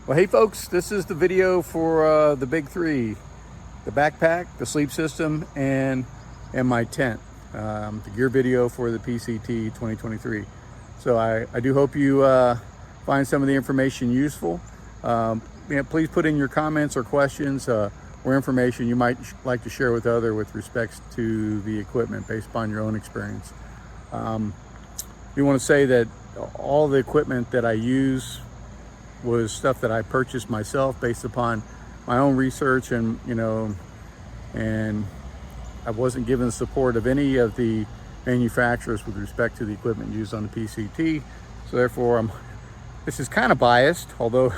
Well, hey folks, this is the video for the big three: the backpack, the sleep system, and my tent. The gear video for the PCT 2023. So I do hope you find some of the information useful. Please put in your comments or questions or information you might like to share with others with respects to the equipment based upon your own experience. You want to say that all the equipment that I use was stuff that I purchased myself based upon my own research, and and I wasn't given the support of any of the manufacturers with respect to the equipment used on the PCT. So therefore, this is kind of biased, although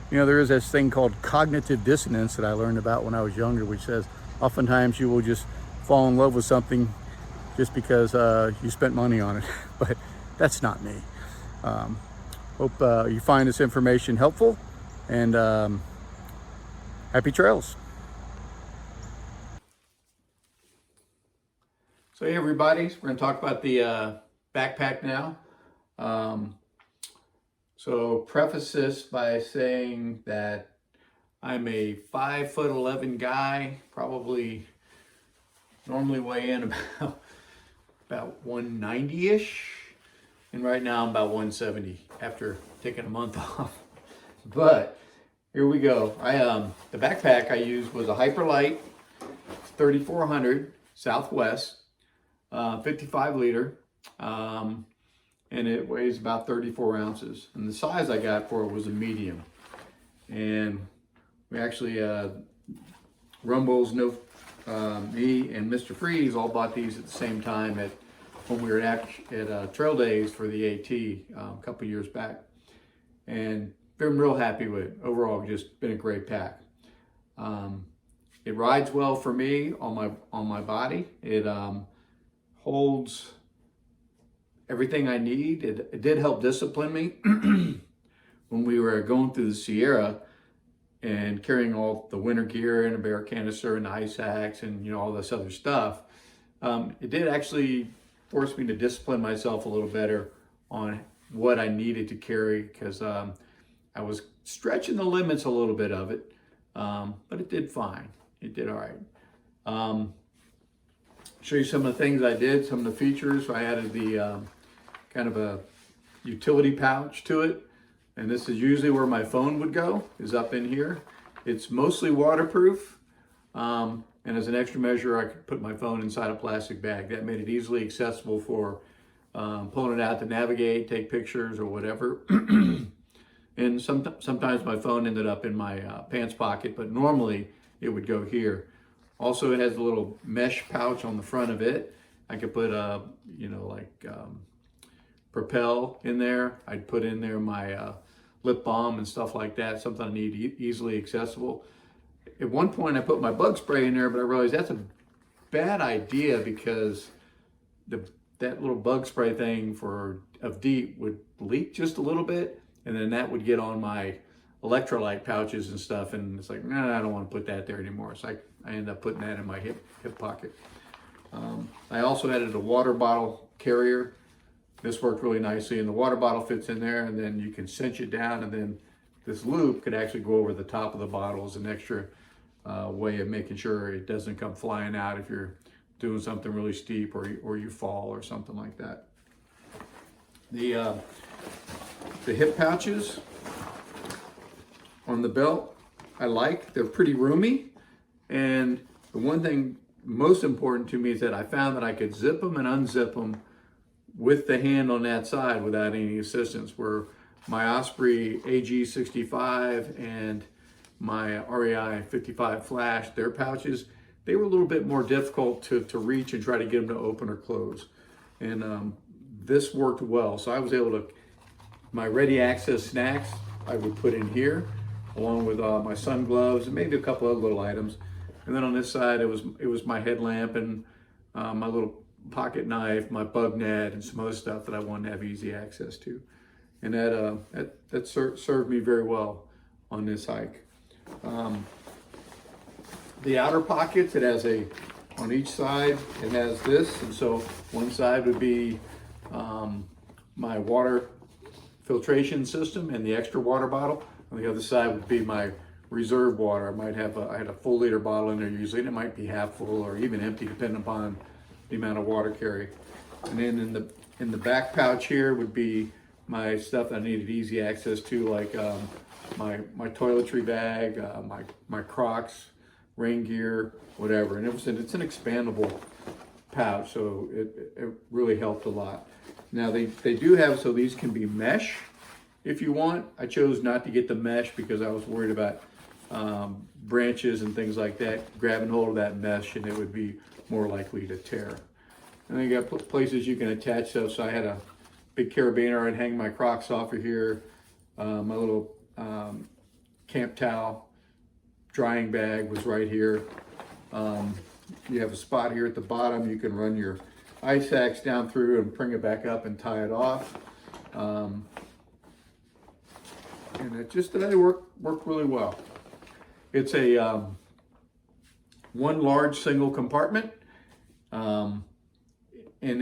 there is this thing called cognitive dissonance that I learned about when I was younger, which says oftentimes you will just fall in love with something just because you spent money on it. But that's not me. Hope you find this information helpful, and happy trails. So hey everybody, we're going to talk about the backpack now. So preface this by saying that I'm a 5'11" guy, probably normally weigh in about 190-ish. And right now I'm about 170 after taking a month off. But here we go. The backpack I used was a Hyperlight 3400 Southwest, 55 liter, and it weighs about 34 ounces. And the size I got for it was a medium. And we actually, Rumbles, me and Mr. Freeze all bought these at the same time when we were at Trail Days for the AT a couple years back, and been real happy with it. Overall, just been a great pack. It rides well for me on my body. It holds everything I need. It did help discipline me when we were going through the Sierra and carrying all the winter gear and a bear canister and the ice axe and all this other stuff. It did actually forced me to discipline myself a little better on what I needed to carry, because I was stretching the limits a little bit of it, but it did fine. It did all right. Show you some of the things I did, some of the features. I added the kind of a utility pouch to it, and this is usually where my phone would go, is up in here. It's mostly waterproof. And as an extra measure, I could put my phone inside a plastic bag. That made it easily accessible for pulling it out to navigate, take pictures, or whatever. And sometimes my phone ended up in my pants pocket, but normally it would go here. Also, it has a little mesh pouch on the front of it. I could put Propel in there. I'd put in there my lip balm and stuff like that, something I need easily accessible. At one point I put my bug spray in there, but I realized that's a bad idea, because that little bug spray thing of DEET would leak just a little bit, and then that would get on my electrolyte pouches and stuff, and it's like, no, I don't want to put that there anymore. So I ended up putting that in my hip pocket. I also added a water bottle carrier. This worked really nicely, and the water bottle fits in there, and then you can cinch it down, and then this loop could actually go over the top of the bottle as an extra way of making sure it doesn't come flying out if you're doing something really steep or you fall or something like that. The hip pouches on the belt, they're pretty roomy, and the one thing most important to me is that I found that I could zip them and unzip them with the hand on that side without any assistance, where my Osprey AG65 and my REI 55 Flash, their pouches, they were a little bit more difficult to reach and try to get them to open or close. And this worked well. So I was able to, my ready access snacks, I would put in here, along with my sun gloves and maybe a couple other little items. And then on this side, it was my headlamp and my little pocket knife, my bug net, and some other stuff that I wanted to have easy access to. And that served me very well on this hike. The outer pockets, it has on each side, it has this. And so one side would be my water filtration system and the extra water bottle. On the other side would be my reserve water. I had a full liter bottle in there usually, and it might be half full or even empty depending upon the amount of water carry. And then in the back pouch here would be my stuff I needed easy access to, like my toiletry bag, my Crocs, rain gear, whatever. And it's an expandable pouch, so it really helped a lot. Now they do have, so these can be mesh if you want. I chose not to get the mesh because I was worried about branches and things like that grabbing hold of that mesh, and it would be more likely to tear. And then you got places you can attach stuff. So I had a big carabiner. I'd hang my Crocs off of here. My little camp towel drying bag was right here. You have a spot here at the bottom. You can run your ice axe down through and bring it back up and tie it off. And it just worked really well. It's a one large single compartment. And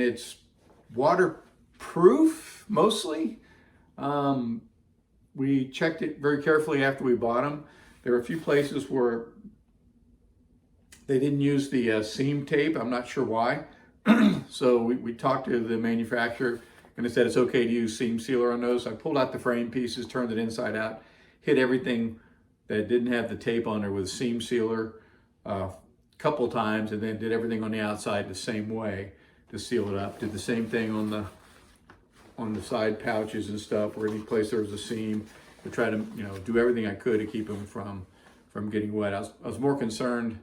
it's waterproof mostly. We checked it very carefully after we bought them. There were a few places where they didn't use the seam tape. I'm not sure why. So we talked to the manufacturer and it said it's okay to use seam sealer on those. So I pulled out the frame pieces, turned it inside out, hit everything that didn't have the tape on there with seam sealer a couple times, and then did everything on the outside the same way to seal it up. Did the same thing on the side pouches and stuff, or any place there was a seam, to try to do everything I could to keep them from getting wet. I was more concerned,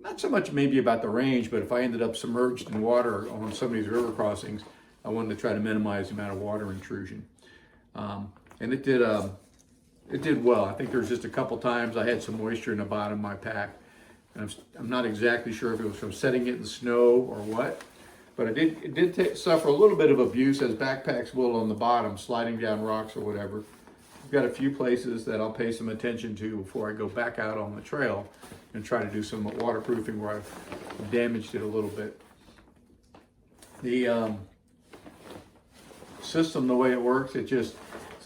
not so much maybe about the range, but if I ended up submerged in water on some of these river crossings, I wanted to try to minimize the amount of water intrusion. And it did well. I think there was just a couple times I had some moisture in the bottom of my pack, and I'm not exactly sure if it was from setting it in the snow or what, but it did suffer a little bit of abuse, as backpacks will on the bottom, sliding down rocks or whatever. I've got a few places that I'll pay some attention to before I go back out on the trail and try to do some waterproofing where I've damaged it a little bit. The system, the way it works, it's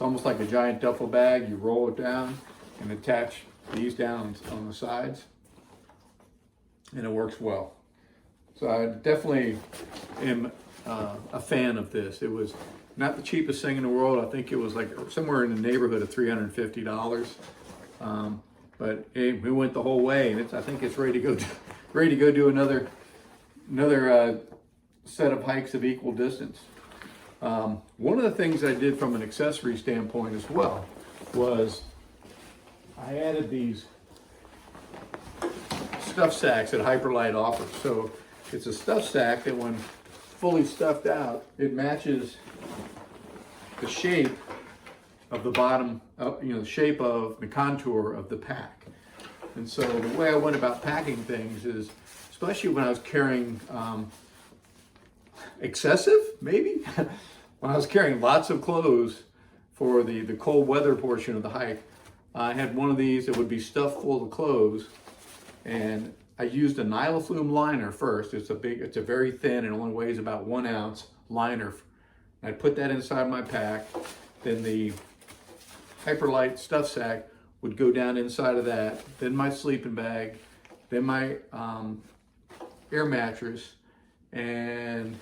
almost like a giant duffel bag. You roll it down and attach these down on the sides, and it works well. So I definitely am a fan of this. It was not the cheapest thing in the world. I think it was like somewhere in the neighborhood of $350. But we went the whole way, and I think it's ready to go do another set of hikes of equal distance. One of the things I did from an accessory standpoint as well was I added these stuff sacks that Hyperlite offers. So it's a stuff sack that when fully stuffed out, it matches the shape of the bottom, the shape of the contour of the pack. And so the way I went about packing things is, especially when I was carrying excessive, maybe, when I was carrying lots of clothes for the cold weather portion of the hike, I had one of these that would be stuffed full of clothes, and I used a nyloflume liner first. It's a very thin and only weighs about 1 ounce liner. I'd put that inside my pack. Then the Hyperlite stuff sack would go down inside of that. Then my sleeping bag. Then my air mattress. And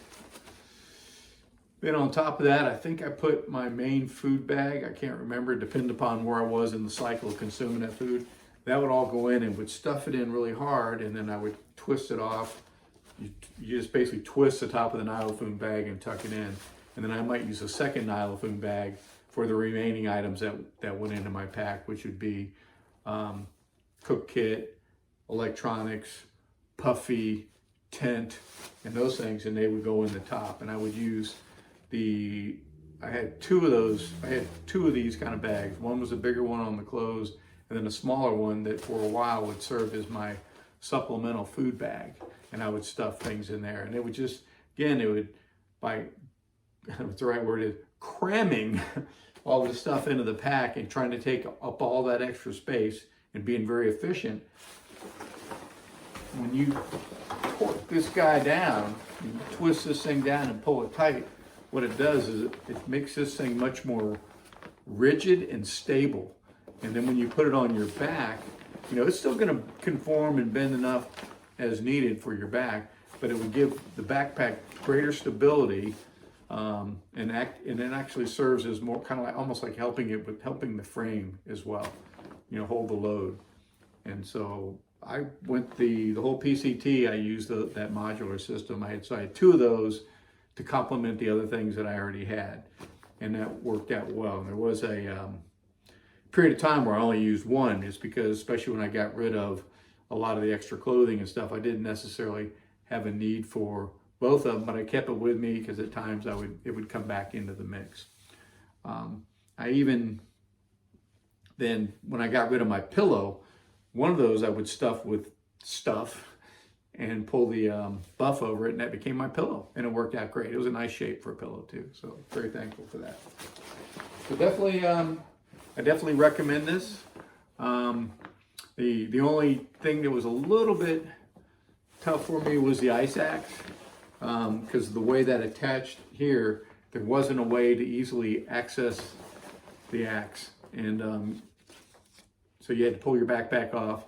then on top of that, I think I put my main food bag. I can't remember, depending upon where I was in the cycle of consuming that food. That would all go in and would stuff it in really hard, and then I would twist it off. You just basically twist the top of the nyloflume bag and tuck it in. And then I might use a second nyloflume bag for the remaining items that went into my pack, which would be cook kit, electronics, puffy, tent, and those things, and they would go in the top. And I would use I had two of these kind of bags. One was a bigger one on the clothes, and then a smaller one that for a while would serve as my supplemental food bag. And I would stuff things in there. And it would just, again, what's the right word is, cramming all the stuff into the pack and trying to take up all that extra space and being very efficient. When you torque this guy down, you twist this thing down and pull it tight, what it does is it makes this thing much more rigid and stable. And then when you put it on your back, you know, it's still going to conform and bend enough as needed for your back, but it would give the backpack greater stability, and it actually serves as more kind of like almost like helping the frame as well, you know, hold the load. And so I went the whole PCT. I used that modular system. I had two of those to complement the other things that I already had, and that worked out well. And there was a period of time where I only used one. It's because, especially when I got rid of a lot of the extra clothing and stuff, I didn't necessarily have a need for both of them, but I kept it with me because at times it would come back into the mix. I even then, when I got rid of my pillow, one of those I would stuff with stuff and pull the buff over it, and that became my pillow, and it worked out great. It was a nice shape for a pillow too, so very thankful for that. So definitely, I definitely recommend this. The only thing that was a little bit tough for me was the ice axe, because the way that attached here, there wasn't a way to easily access the axe, and so you had to pull your backpack off,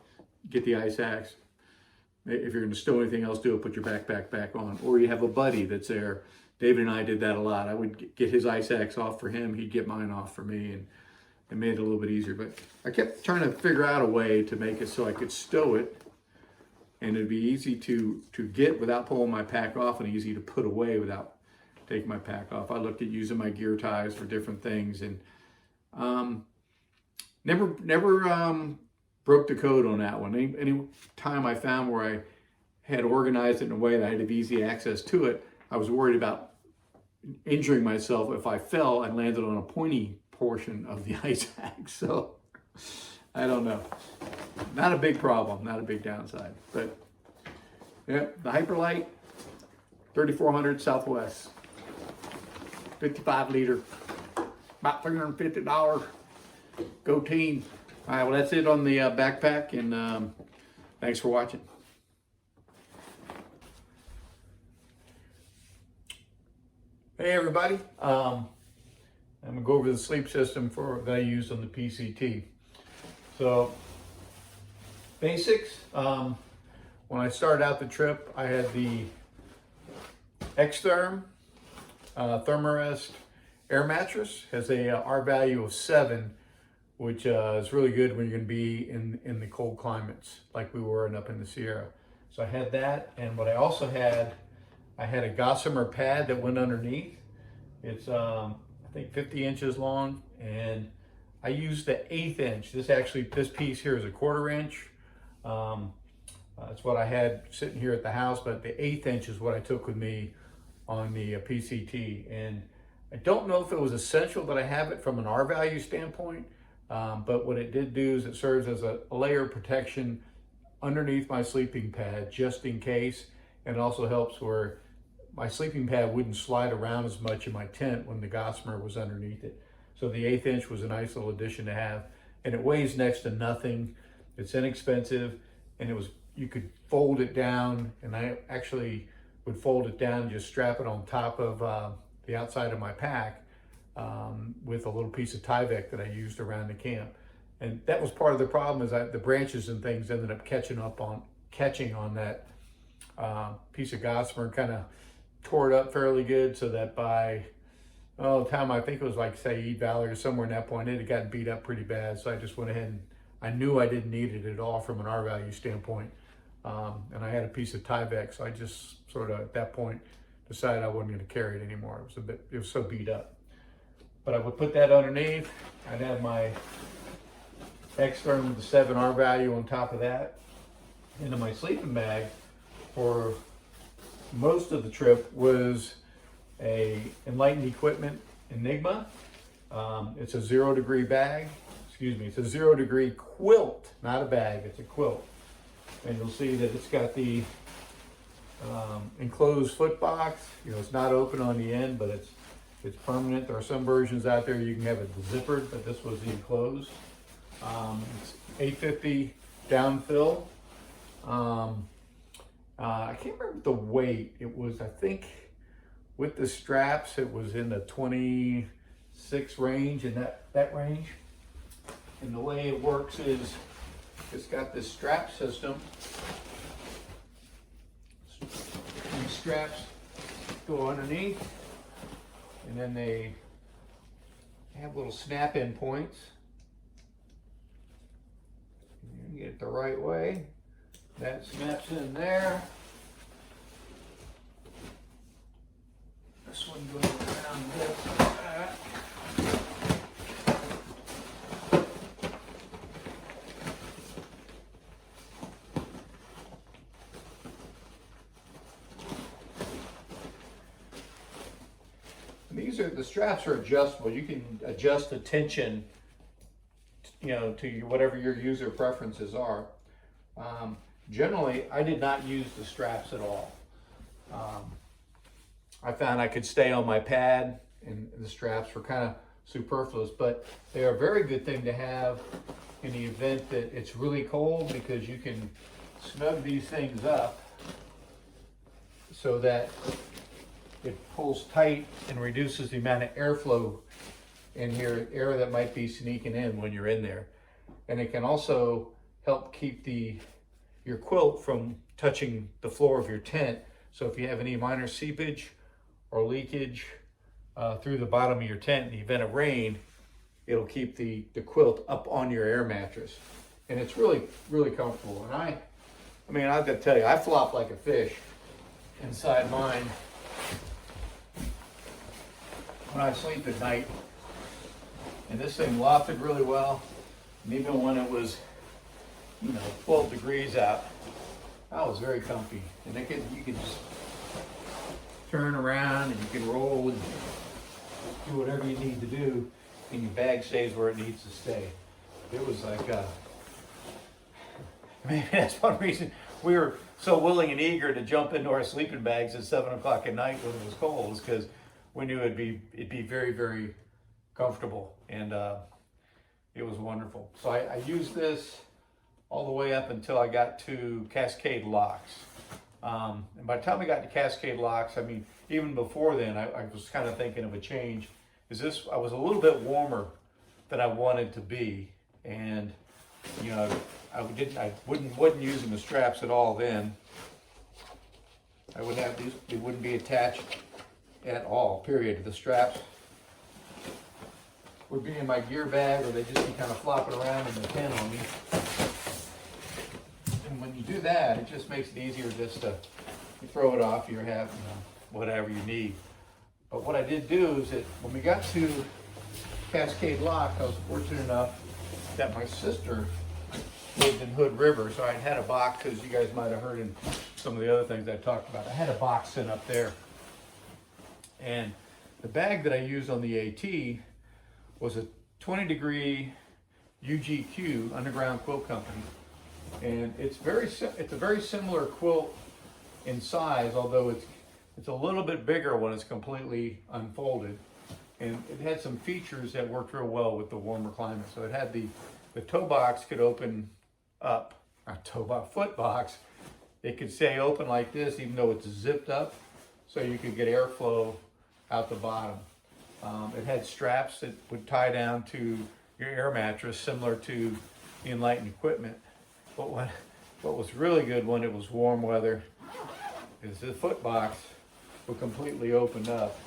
get the ice axe. If you're going to stow anything else, do it, put your backpack back on. Or you have a buddy that's there. David and I did that a lot. I would get his ice axe off for him, he'd get mine off for me, and it made it a little bit easier. But I kept trying to figure out a way to make it so I could stow it, and it'd be easy to get without pulling my pack off, and easy to put away without taking my pack off. I looked at using my gear ties for different things, and never broke the code on that one. Any time I found where I had organized it in a way that I had easy access to it, I was worried about injuring myself if I fell and landed on a pointy portion of the ice axe. So I don't know. Not a big problem, not a big downside. But yeah, the Hyperlight 3400 Southwest, 55 liter, about $350. Go team. All right, well, that's it on the backpack, and thanks for watching. Hey, everybody. I'm going to go over the sleep system that I used on the PCT. So, basics. When I started out the trip, I had the Thermarest air mattress. Has a R value of 7, which is really good when you're going to be in the cold climates like we were up in the Sierra. So I had that, and what I also had, I had a gossamer pad that went underneath. It's I think 50 inches long, and I used the 1/8 inch. This piece here is a 1/4 inch. That's what I had sitting here at the house, but the 1/8 inch is what I took with me on the PCT. And I don't know if it was essential that I have it from an R value standpoint, but what it did do is it serves as a layer of protection underneath my sleeping pad, just in case. And it also helps where my sleeping pad wouldn't slide around as much in my tent when the gossamer was underneath it. So the 1/8 inch was a nice little addition to have. And it weighs next to nothing. It's inexpensive, and you could fold it down, and I actually would fold it down and just strap it on top of the outside of my pack with a little piece of Tyvek that I used around the camp. And that was part of the problem, is the branches and things ended up catching on that piece of gossamer and kind of tore it up fairly good, so that by the time, I think it was like, say, Eid Valley or somewhere in that point, it had gotten beat up pretty bad. So I just went ahead and I knew I didn't need it at all from an R value standpoint. And I had a piece of Tyvek, so I just sort of at that point decided I wasn't going to carry it anymore. It was so beat up. But I would put that underneath. I'd have my X-Therm with the 7 R value on top of that. Into my sleeping bag for most of the trip was a Enlightened equipment Enigma. It's a 0 degree bag. Excuse me, it's a 0 degree quilt, not a bag, it's a quilt. And you'll see that it's got the enclosed foot box. You know, it's not open on the end, but it's permanent. There are some versions out there you can have it zippered, but this was the enclosed. It's 850 down fill. I can't remember the weight. It was, I think, with the straps, it was in the 26 range, in that range. And the way it works is it's got this strap system. These straps go underneath, and then they have little snap-in points. You get it the right way. That snaps in there. This one goes around this like that. The straps are adjustable. You can adjust the tension, to whatever your user preferences are. Generally, I did not use the straps at all. I found I could stay on my pad, and the straps were kind of superfluous, but they are a very good thing to have in the event that it's really cold, because you can snug these things up so that it pulls tight and reduces the amount of airflow in here, air that might be sneaking in when you're in there. And it can also help keep your quilt from touching the floor of your tent. So if you have any minor seepage or leakage through the bottom of your tent in the event of rain, it'll keep the quilt up on your air mattress. And it's really, really comfortable. And I mean, I've got to tell you, I flop like a fish inside mine when I sleep at night. And this thing lofted really well. And even when it was, 12 degrees out, I was very comfy. And you can just turn around and you can roll and do whatever you need to do, and your bag stays where it needs to stay. It was like, maybe that's one reason we were so willing and eager to jump into our sleeping bags at 7 o'clock at night when it was cold, is because we knew it'd be very, very comfortable, and it was wonderful. So I used this all the way up until I got to cascade locks. And by the time I got to cascade locks, I mean, even before then, I was kind of thinking of a change. I was a little bit warmer than I wanted to be, and I wasn't using the straps at all then. I would have these; they wouldn't be attached at all. Period. The straps would be in my gear bag, or they'd just be kind of flopping around in the tent on me. And when you do that, it just makes it easier just to throw it off. You have whatever you need. But what I did do is that when we got to Cascade Lock, I was fortunate enough that my sister lived in Hood River, so I had a box, as you guys might have heard in some of the other things I talked about. I had a box sent up there, and the bag that I used on the AT was a 20-degree UGQ, Underground Quilt Company, and it's a very similar quilt in size, although it's a little bit bigger when it's completely unfolded, and it had some features that worked real well with the warmer climate. So it had the toe box could open up, foot box. It could stay open like this, even though it's zipped up, so you could get airflow out the bottom. It had straps that would tie down to your air mattress, similar to the Enlightened equipment. But what was really good when it was warm weather is the foot box would completely open up,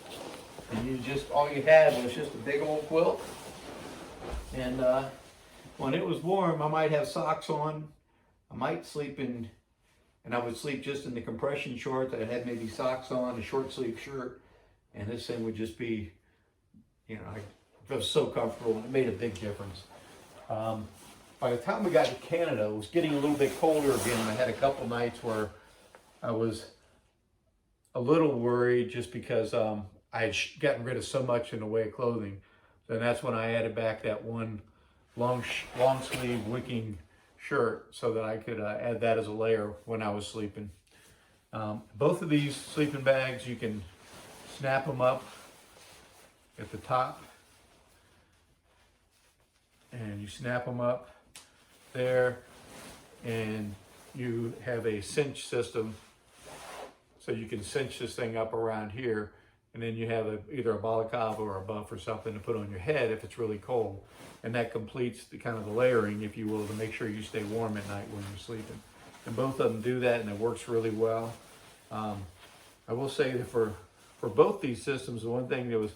and all you had was just a big old quilt. And when it was warm, I might have socks on. I might sleep and I would sleep just in the compression shorts. I had maybe socks on, a short sleeve shirt, and this thing would just be, it was so comfortable, and it made a big difference. By the time we got to Canada, it was getting a little bit colder again, and I had a couple nights where I was a little worried, just because I had gotten rid of so much in the way of clothing. And that's when I added back that one long sleeve wicking shirt, so that I could add that as a layer when I was sleeping. Both of these sleeping bags, you can snap them up at the top, and you snap them up there, and you have a cinch system, so you can cinch this thing up around here, and then you have either a balaclava or a buff or something to put on your head if it's really cold. And that completes the kind of the layering, if you will, to make sure you stay warm at night when you're sleeping. And both of them do that, and it works really well. I will say that for both these systems, the one thing that was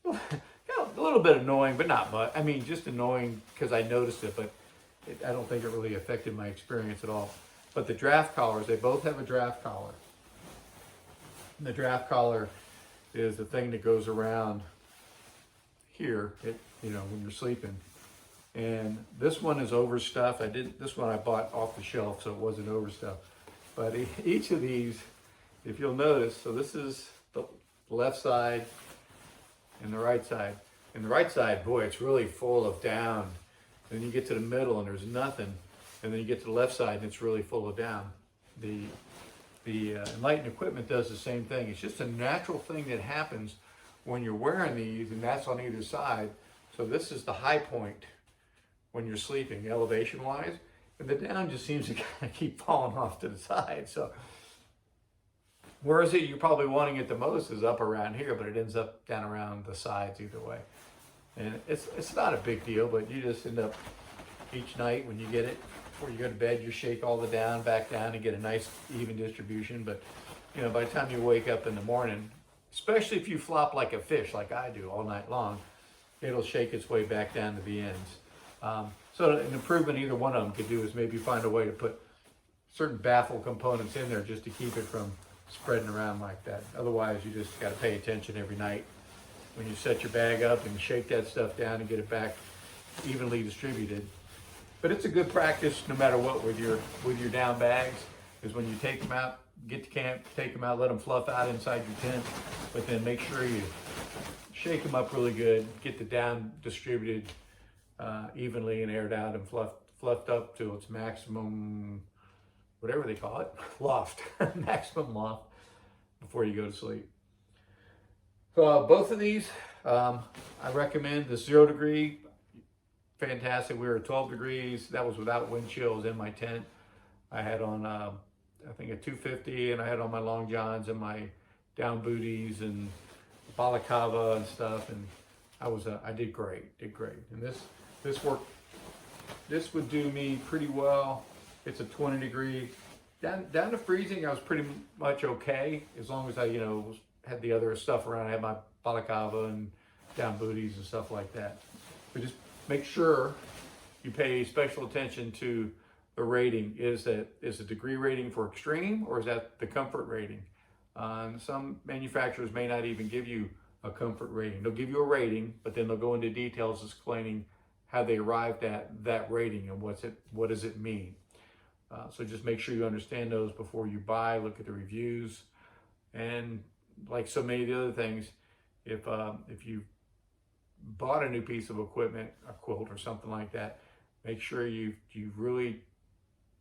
a little bit annoying, but not much. I mean, just annoying because I noticed it, but I don't think it really affected my experience at all. But the draft collars, they both have a draft collar. And the draft collar is the thing that goes around here, when you're sleeping. And this one is overstuffed. This one I bought off the shelf, so it wasn't overstuffed. But each of these, if you'll notice, so this is the left side and the right side. And the right side, boy, it's really full of down. Then you get to the middle and there's nothing. And then you get to the left side and it's really full of down. The Enlightened equipment does the same thing. It's just a natural thing that happens when you're wearing these, and that's on either side. So this is the high point when you're sleeping, elevation-wise, and the down just seems to kind of keep falling off to the side. So whereas you're probably wanting it the most is up around here, but it ends up down around the sides either way. And it's not a big deal, but you just end up each night when you get it, before you go to bed, you shake all the down back down and get a nice even distribution. But by the time you wake up in the morning, especially if you flop like a fish, like I do all night long, it'll shake its way back down to the ends. So an improvement either one of them could do is maybe find a way to put certain baffle components in there just to keep it from spreading around like that. Otherwise, you just got to pay attention every night when you set your bag up and shake that stuff down and get it back evenly distributed. But it's a good practice no matter what with your down bags, is when you take them out, get to camp, take them out, let them fluff out inside your tent, but then make sure you shake them up really good, get the down distributed evenly and aired out and fluffed up to its maximum, whatever they call it, loft, maximum loft before you go to sleep. So both of these, I recommend the 0 degree, fantastic. We were at 12 degrees. That was without wind chills in my tent. I had on, I think a 250, and I had on my long johns and my down booties and balaclava and stuff, and I did great. And this worked. This would do me pretty well. It's a 20 degree. Down to freezing, I was pretty much okay, as long as I, had the other stuff around. I had my balaclava and down booties and stuff like that. But just make sure you pay special attention to the rating. Is the degree rating for extreme, or is that the comfort rating? Some manufacturers may not even give you a comfort rating. They'll give you a rating, but then they'll go into details explaining how they arrived at that rating and what does it mean. So just make sure you understand those before you buy. Look at the reviews, and like so many of the other things, if you bought a new piece of equipment, a quilt or something like that, make sure you've really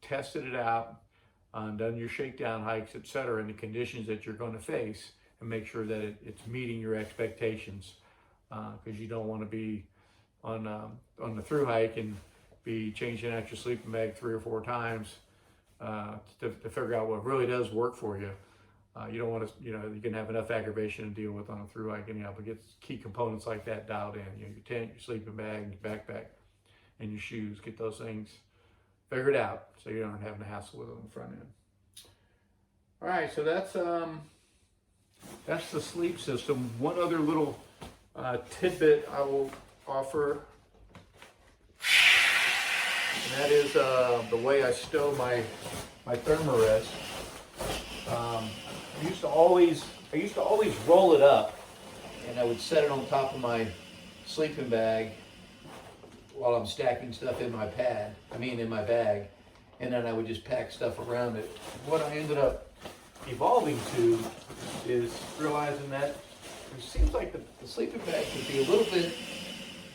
tested it out, done your shakedown hikes, etc., in the conditions that you're going to face, and make sure that it's meeting your expectations, because you don't want to be on the through hike and be changing out your sleeping bag 3 or 4 times to figure out what really does work for you. You don't want to, you can have enough aggravation to deal with on a through hike anyhow, but get key components like that dialed in. Your tent, your sleeping bag, your backpack, and your shoes. Get those things figured out so you aren't having to hassle with them on the front end. All right, so that's the sleep system. One other little tidbit I will offer, and that is the way I stow my Thermarest. I used to always roll it up, and I would set it on top of my sleeping bag while I'm stacking stuff in my bag, and then I would just pack stuff around it. What I ended up evolving to is realizing that it seems like the sleeping bag could be a little bit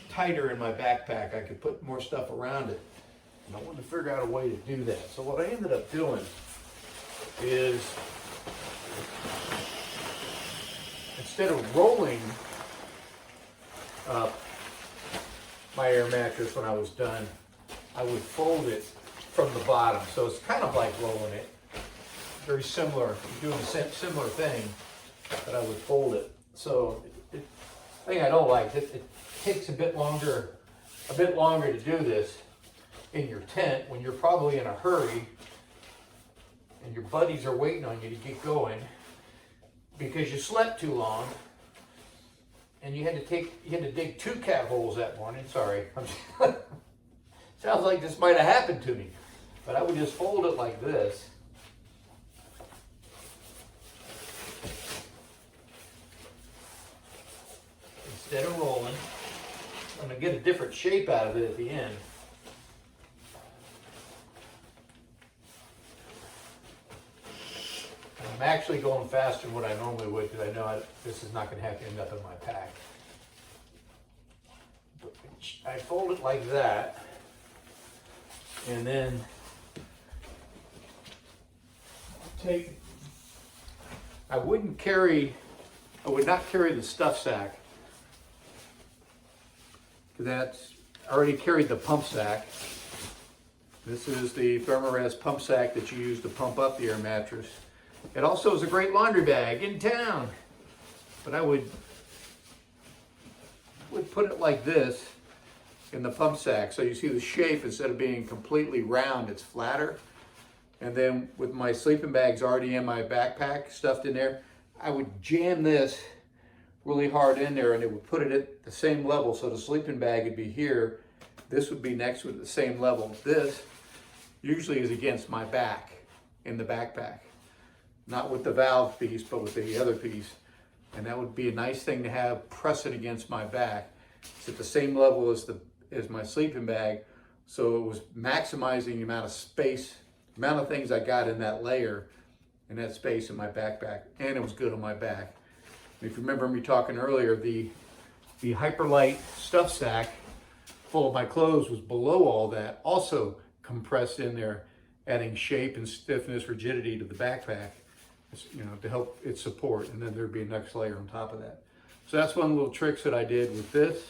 tighter in my backpack. I could put more stuff around it, and I wanted to figure out a way to do that. So what I ended up doing is, instead of rolling up my air mattress when I was done, I would fold it from the bottom. So it's kind of like rolling it. Very similar, doing the similar thing, but I would fold it So the thing I don't like, it takes a bit longer to do this in your tent when you're probably in a hurry and your buddies are waiting on you to get going because you slept too long and you had to dig 2 cat holes that morning. Sorry. Sounds like this might have happened to me. But I would just fold it like this. Instead of rolling. I'm going to get a different shape out of it at the end. And I'm actually going faster than what I normally would because I know this is not going to have to end up in my pack. But I fold it like that. And then I would not carry the stuff sack. I already carried the pump sack. This is the Thermarest pump sack that you use to pump up the air mattress. It also is a great laundry bag in town. But I would put it like this in the pump sack. So you see the shape, instead of being completely round, it's flatter. And then with my sleeping bags already in my backpack, stuffed in there, I would jam this really hard in there and it would put it at the same level. So the sleeping bag would be here. This would be next to it at the same level. This usually is against my back in the backpack. Not with the valve piece, but with the other piece. And that would be a nice thing to have pressing against my back. It's at the same level as my sleeping bag. So it was maximizing the amount of space, the amount of things I got in that layer, in that space in my backpack. And it was good on my back. If you remember me talking earlier, the Hyperlight stuff sack full of my clothes was below all that, also compressed in there, adding shape and stiffness, rigidity to the backpack, to help it support. And then there'd be a next layer on top of that. So that's one of the little tricks that I did with this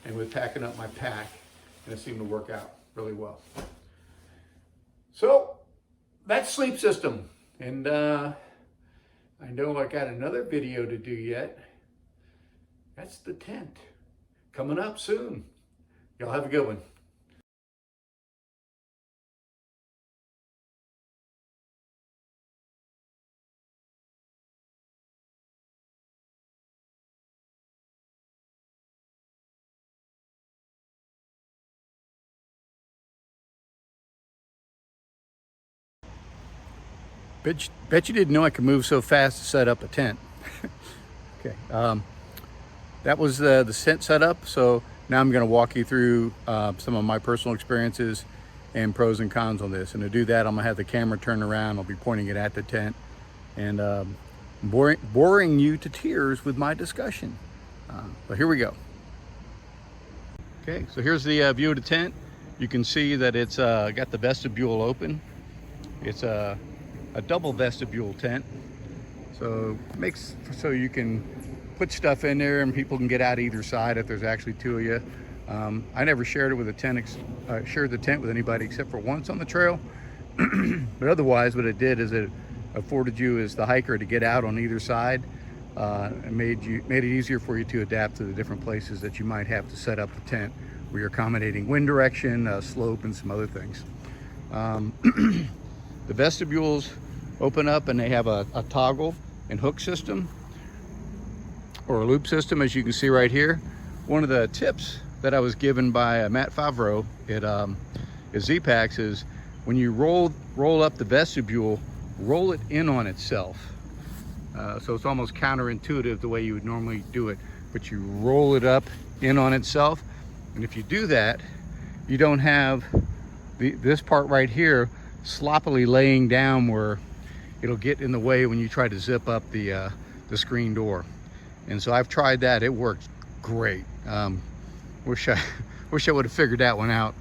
and with packing up my pack, and it seemed to work out really well. So that's sleep system, and I know I got another video to do yet. That's the tent. Coming up soon. Y'all have a good one. Bet you didn't know I could move so fast to set up a tent. Okay, that was the tent setup. So now I'm going to walk you through some of my personal experiences and pros and cons on this. And to do that, I'm going to have the camera turned around. I'll be pointing it at the tent and boring you to tears with my discussion. But here we go. Okay, so here's the view of the tent. You can see that it's got the vestibule open. It's a double vestibule tent, so makes so you can put stuff in there and people can get out either side if there's actually 2 of you. I never shared it with shared the tent with anybody except for once on the trail. But otherwise, what it did is it afforded you as the hiker to get out on either side, and made it easier for you to adapt to the different places that you might have to set up the tent, where you're accommodating wind direction, slope, and some other things. The vestibules open up and they have a toggle and hook system, or a loop system, as you can see right here. One of the tips that I was given by Matt Favreau at Z-Packs is when you roll up the vestibule, roll it in on itself. So it's almost counterintuitive the way you would normally do it, but you roll it up in on itself. And if you do that, you don't have this part right here sloppily laying down where it'll get in the way when you try to zip up the screen door. And so I've tried that. It works great. Wish I would have figured that one out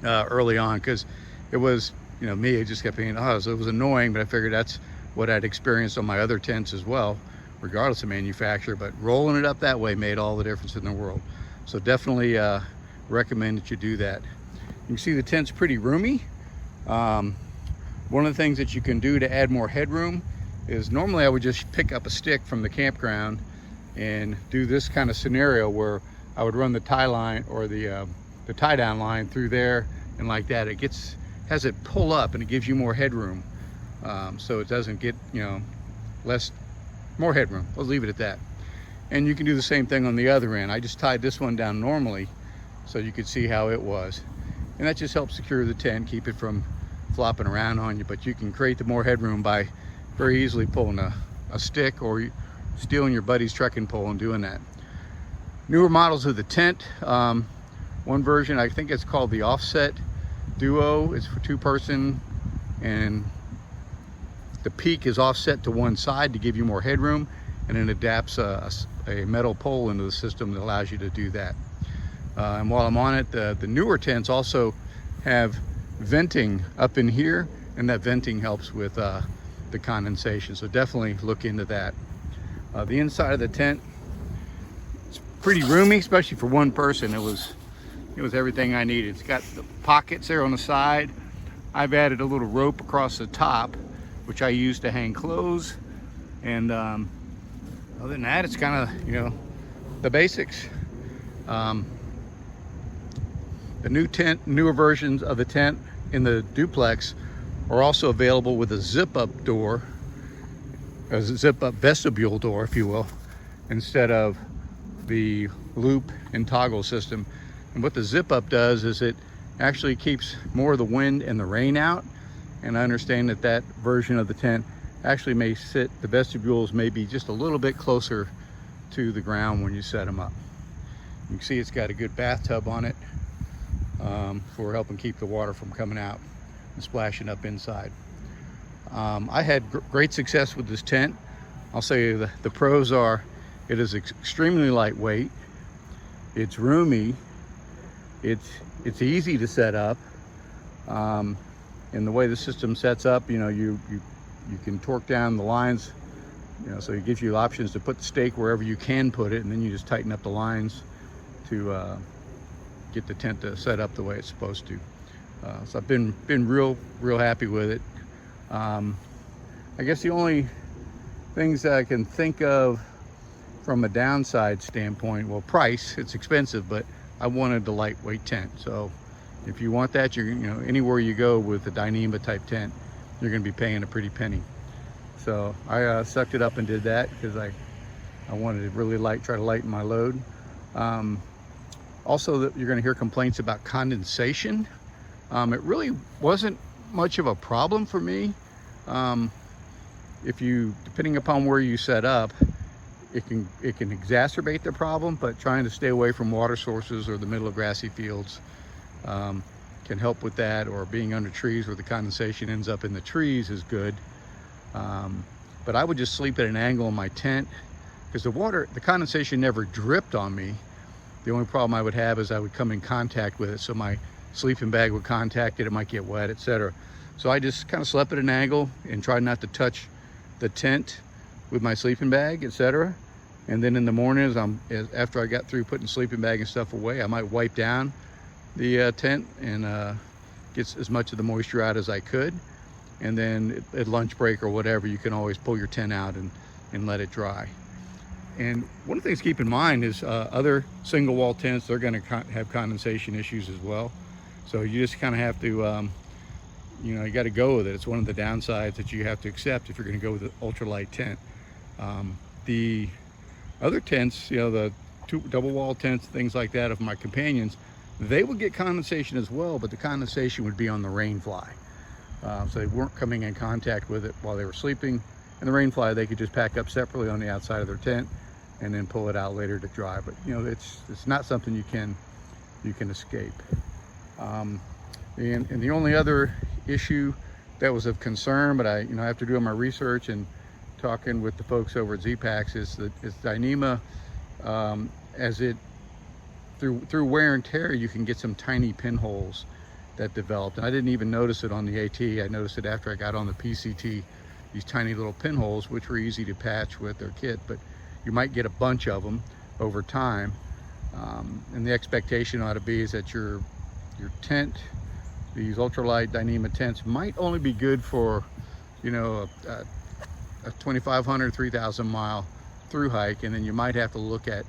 early on, because it was, me, it just kept being, so it was annoying, but I figured that's what I'd experienced on my other tents as well, regardless of manufacturer. But rolling it up that way made all the difference in the world. So definitely recommend that you do that. You can see the tent's pretty roomy. One of the things that you can do to add more headroom is normally I would just pick up a stick from the campground and do this kind of scenario where I would run the tie line or the tie down line through there, and like that it has it pull up and it gives you more headroom, so it doesn't get, you know, more headroom. I'll leave it at that. And you can do the same thing on the other end. I just tied this one down normally so you could see how it was, and that just helps secure the tent, keep it from flopping around on you. But you can create the more headroom by very easily pulling a stick or stealing your buddy's trekking pole and doing that. Newer models of the tent, one version, I think it's called the Offset Duo. It's for 2-person, and the peak is offset to one side to give you more headroom, and it adapts a metal pole into the system that allows you to do that. And while I'm on it, the newer tents also have venting up in here, and that venting helps with the condensation, so definitely look into that. The inside of the tent, it's pretty roomy, especially for one person. It was everything I needed. It's got the pockets there on the side. I've added a little rope across the top, which I use to hang clothes, and other than that, it's kind of, you know, the basics. The newer versions of the tent in the duplex are also available with a zip-up door, a zip-up vestibule door, if you will, instead of the loop and toggle system. And what the zip-up does is it actually keeps more of the wind and the rain out. And I understand that that version of the tent actually may sit, the vestibules may be just a little bit closer to the ground when you set them up. You can see it's got a good bathtub on it for helping keep the water from coming out and splashing up inside. I had great success with this tent. I'll say the pros are, it is extremely lightweight, it's roomy, it's easy to set up, and the way the system sets up, you know, you can torque down the lines, you know, so it gives you options to put the stake wherever you can put it, and then you just tighten up the lines to get the tent to set up the way it's supposed to. So I've been real happy with it. I guess the only things that I can think of from a downside standpoint, well, price, it's expensive, but I wanted the lightweight tent. So if you want that, you know, anywhere you go with a Enigma type tent, you're going to be paying a pretty penny. So I sucked it up and did that because I wanted to really try to lighten my load. Also, you're going to hear complaints about condensation. It really wasn't much of a problem for me. Depending upon where you set up, it can exacerbate the problem, but trying to stay away from water sources or the middle of grassy fields can help with that, or being under trees where the condensation ends up in the trees is good. But I would just sleep at an angle in my tent because the condensation never dripped on me. The only problem I would have is I would come in contact with it, so my sleeping bag would contact it, it might get wet, etc. So I just kind of slept at an angle and tried not to touch the tent with my sleeping bag, etc. And then in the mornings, after I got through putting sleeping bag and stuff away, I might wipe down the tent and get as much of the moisture out as I could. And then at lunch break or whatever, you can always pull your tent out and let it dry. And one of the things to keep in mind is other single wall tents, they're going to have condensation issues as well. So you just kind of have to, you know, you got to go with it. It's one of the downsides that you have to accept if you're going to go with an ultralight tent. The other tents, you know, the double wall tents, things like that of my companions, they would get condensation as well, but the condensation would be on the rain fly. So they weren't coming in contact with it while they were sleeping. And the rain fly, they could just pack up separately on the outside of their tent and then pull it out later to dry. But you know, it's not something you can escape. And the only other issue that was of concern, but after doing my research and talking with the folks over at Z-Packs, is the Enigma, through wear and tear, you can get some tiny pinholes that developed. And I didn't even notice it on the AT. I noticed it after I got on the PCT, these tiny little pinholes, which were easy to patch with their kit, but you might get a bunch of them over time. And the expectation ought to be is that your tent, these ultralight Enigma tents, might only be good for, you know, a 2,500, 3,000 mile through hike, and then you might have to look at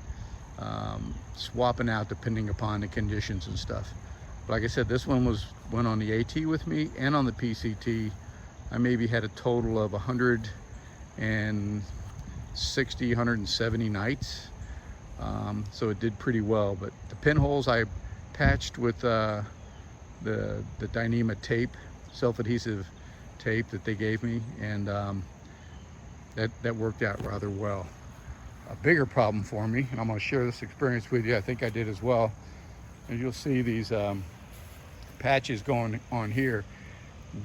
swapping out depending upon the conditions and stuff. But like I said, this one went on the AT with me and on the PCT. I maybe had a total of 160, 170 nights. So it did pretty well. But the pinholes I patched with the Enigma tape, self-adhesive tape that they gave me, and that worked out rather well. A bigger problem for me, and I'm going to share this experience with you, I think I did as well, and you'll see these patches going on here.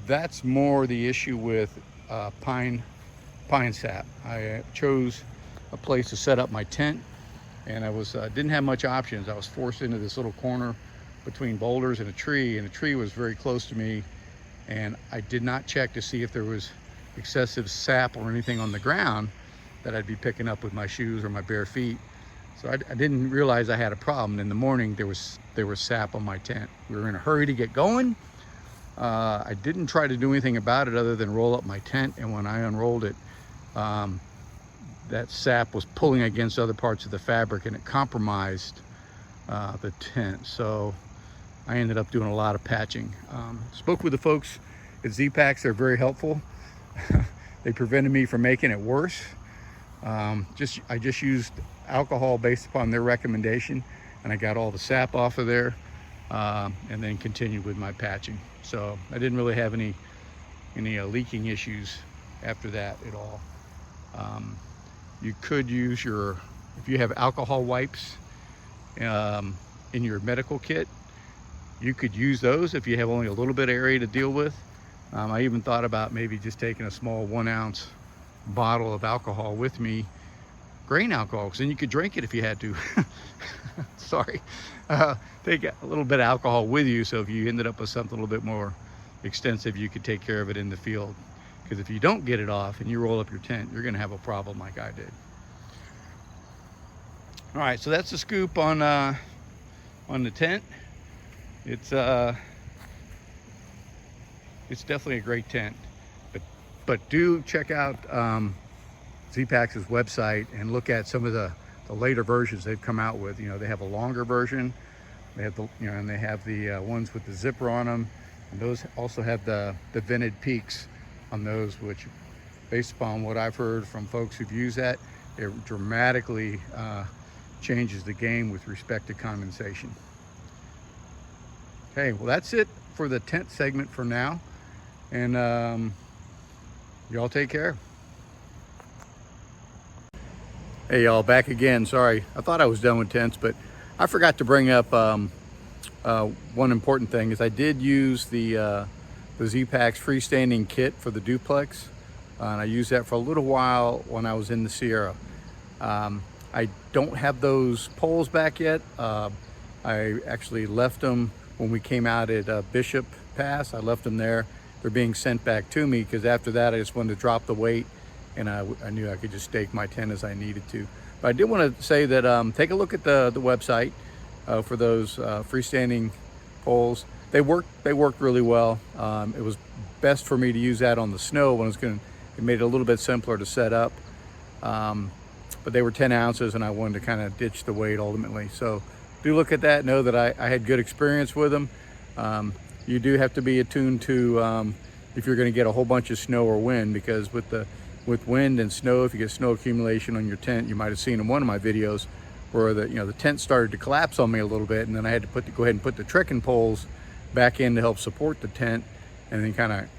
That's more the issue with pine sap. I chose a place to set up my tent, and I didn't have much options. I was forced into this little corner between boulders and a tree was very close to me, and I did not check to see if there was excessive sap or anything on the ground that I'd be picking up with my shoes or my bare feet. So I didn't realize I had a problem. In the morning, there was sap on my tent. We were in a hurry to get going. I didn't try to do anything about it other than roll up my tent, and when I unrolled it, that sap was pulling against other parts of the fabric, and it compromised the tent. So I ended up doing a lot of patching. Spoke with the folks at Z-Packs. They're very helpful. They prevented me from making it worse. I just used alcohol based upon their recommendation, and I got all the sap off of there, and then continued with my patching. So I didn't really have any leaking issues after that at all. You could use if you have alcohol wipes in your medical kit, you could use those if you have only a little bit of area to deal with. I even thought about maybe just taking a small 1 ounce bottle of alcohol with me, grain alcohol, because then you could drink it if you had to. Sorry. Take a little bit of alcohol with you, so if you ended up with something a little bit more extensive, you could take care of it in the field. Because if you don't get it off and you roll up your tent, you're going to have a problem like I did. All right, so that's the scoop on the tent. It's definitely a great tent, but do check out Z-Packs' website and look at some of the later versions they've come out with. You know, they have a longer version. They have and they have the ones with the zipper on them, and those also have the vented peaks on those, which, based upon what I've heard from folks who've used that, it dramatically changes the game with respect to condensation. Okay, well, that's it for the tent segment for now, and y'all take care. Hey y'all, back again. Sorry, I thought I was done with tents, but I forgot to bring up one important thing. Is I did use the Z-Packs freestanding kit for the duplex, and I used that for a little while when I was in the Sierra. I don't have those poles back yet. I actually left them when we came out at Bishop Pass. I left them there. They're being sent back to me because after that I just wanted to drop the weight, and I knew I could just stake my tent as I needed to. But I did want to say that take a look at the website for those freestanding poles. They worked really well. It was best for me to use that on the snow when it made it a little bit simpler to set up. But they were 10 ounces, and I wanted to kind of ditch the weight ultimately. So do look at that. Know that I had good experience with them. You do have to be attuned to if you're going to get a whole bunch of snow or wind, because with wind and snow, if you get snow accumulation on your tent, you might have seen in one of my videos where the tent started to collapse on me a little bit, and then I had to go ahead and put the trekking poles back in to help support the tent, and then kind of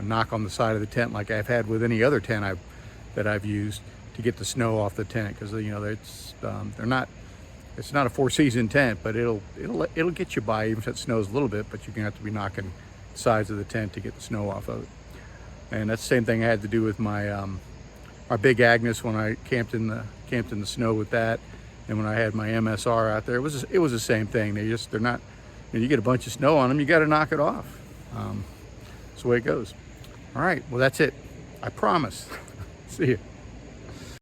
knock on the side of the tent like I've had with any other tent that I've used to get the snow off the tent, because it's not a 4-season tent, but it'll get you by even if it snows a little bit, but you're gonna have to be knocking the sides of the tent to get the snow off of it. And that's the same thing I had to do with my our big Agnes when I camped in the snow with that, and when I had my MSR out there, it was the same thing. They're not. You get a bunch of snow on them, you got to knock it off. That's the way it goes. All right, well, that's it. I promise. See you.